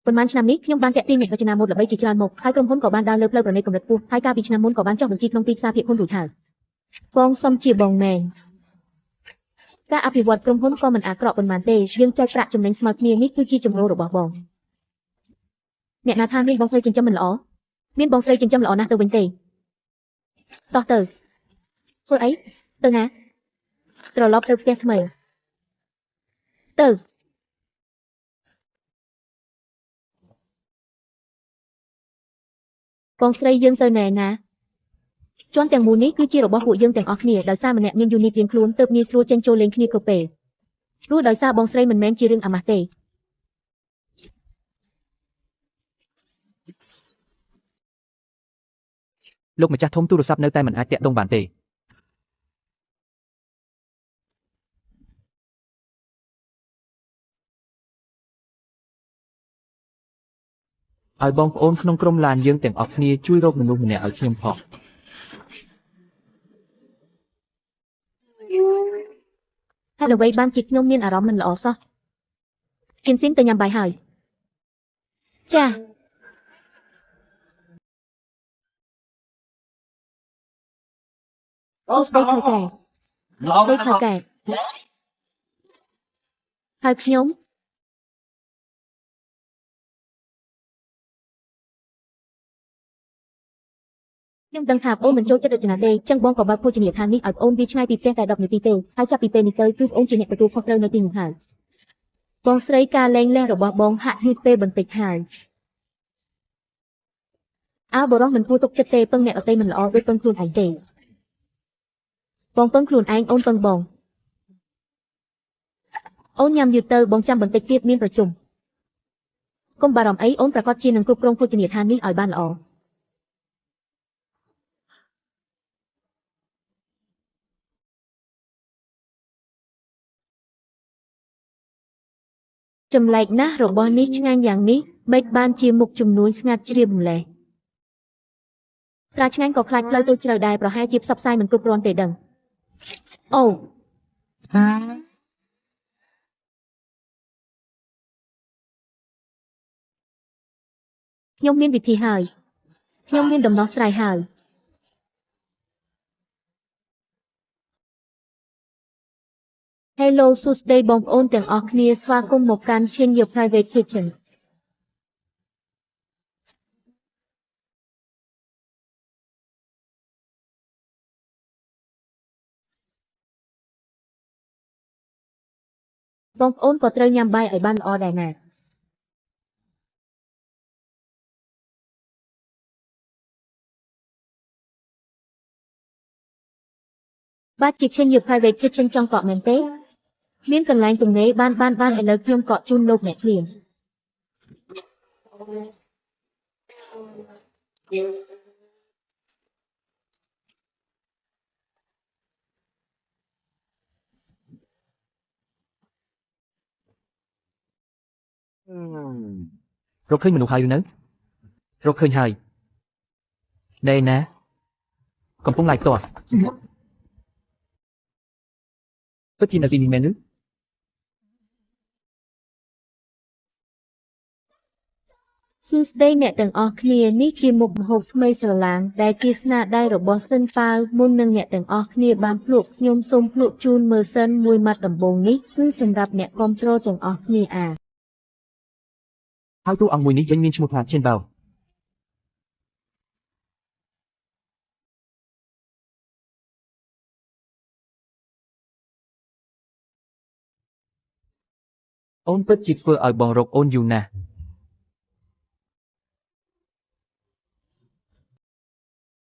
ប៉ុន្មានឆ្នាំនេះខ្ញុំបានតាក់ទាញអ្នករចនាម៉ូដល្បីជាច្រើនមុខហើយក្រុមហ៊ុនក៏បានដើរលើផ្លូវប្រណីតកម្រិតខ្ពស់ហើយកាលពីឆ្នាំមុនក៏បានចុះបញ្ជីក្នុងទីផ្សារភាពយន្តរួចហើយបងសុំជាបងមែនការអភិវឌ្ឍក្រុមហ៊ុនក៏មិនអាក្រក់ប៉ុន្មានទេយើងចែកប្រាក់ចំណេញស្មើគ្នានេះគឺជាចំណូលរបស់បងអ្នកណាថាមានបងស្រីចិញ្ចឹមមិនល្អមានបងស្រីចិញ្ចឹមល្អណាស់ទៅវិញទេតោះទៅធ្វើអីទៅណាត្រឡប់ទៅផ្ទះថ្មីទៅបងស្រីយើងទៅណែណាជាន់ទាំងមូលនេះគឺជារបស់ពួកយើងទាំងអស់គ្នាដោយសារម្នាក់មានយូនីតរៀងខ្លួនទើបងាយស្រួលចេញចូលលេងគ្នាគ្រប់ពេលព្រោះដោយសារបងស្រីមិនមែនជារឿងអាម៉ាស់ទេលោកម្ចាស់ធំទូរស័ព្ទនៅតែមិនអាចតាក់ទងបានទេឲ្យបងប្អូនក្នុងក្រុមឡានយើងទាំងអស់គ្នាជួយរកមនុស្សម្នាក់ឲ្យខ្ញុំផងហើយអ្វីបានជាខ្ញុំមានអារម្មណ៍មិនល្អសោះគិនស៊ីនទៅញ៉ាំបាយហើយចាសួស្តីថៅកែសួស្តីថៅកែហើយខ្ញុំដឹងថាបងមិនចូលចិត្តរចនាទេចឹងបងក៏បើកភោជនីយដ្ឋាននេះឲ្យបងវាឆ្ងាយពីផ្ទះតែ10នាទីទេហើយចាប់ពីពេលនេះទៅគឺបងជាអ្នកទទួលខុសត្រូវនៅទីនេះហើយបងស្រីការលែងលះរបស់បងហាក់ហៀតពេលបន្តិចហើយអើបរោះមិនគួរទុកចិត្តទេពឹងអ្នកដទៃមិនល្អដូចពឹងខ្លួនឯងទេបងពឹងខ្លួនឯងអូនពឹងបងអូនញ៉ាំយឺតទៅបងចាំបន្តិចទៀតមានប្រជុំកុំបារម្ភអីអូនប្រកាសជានឹងគ្រប់គ្រងភោជនីយដ្ឋាននេះឲ្យបានល្អចម្លែកណាស់របស់នេះឆ្ងាញ់យ៉ាងនេះបេចបានជាមុខជំនួញស្ងាត់ជ្រាបម្លេះស្រាឆ្ងាញ់ក៏ខ្លាចផ្លូវទៅជ្រៅដែរប្រហែលជាផ្សព្វផ្សាយមិនគ្រប់គ្រាន់ទេដឹងអូខ្ញុំមានវិធីហើយខ្ញុំមានដំណោះស្រាយហើយHello សួស្តីបងប្អូនទាំងអស់គ្នាស្វាគមន៍មកកាន់ Change Your Private Kitchen បងប្អូនក៏ត្រូវញ៉ាំបាយឲ្យបានល្អដែរណាបាទជា Change Your Private Kitchen ចង់កក់មែនទេមានកន្លែងទំនេរបានឥឡូវខ្ញុំកក់ជូនលោកអ្នកភ្លាមរកឃើញមនុស្សហើយឬនៅរកឃើញហើយណែណាកំពុងឡាយផ្ទាល់ពិតជានៅទីនេះមែនឬសួស្តីអ្នកទាំងអស់គ្នានេះជាមុខម្ហូបថ្មីស្រឡាងដែលជាស្នាដៃរបស់សិនប៉ាវមុននឹងអ្នកទាំងអស់គ្នាបានភ្លក់ខ្ញុំសូមភ្លក់ជូនមើលសិនមួយម៉ាត់ដំបូងនេះគឺសម្រាប់អ្នកគាំទ្រទាំងអស់គ្នាហើយតួអង្គមួយនេះវិញមានឈ្មោះថាឈិនបៅអូនពិតជាធ្វើឲ្យបងរកអូនយូរណាស់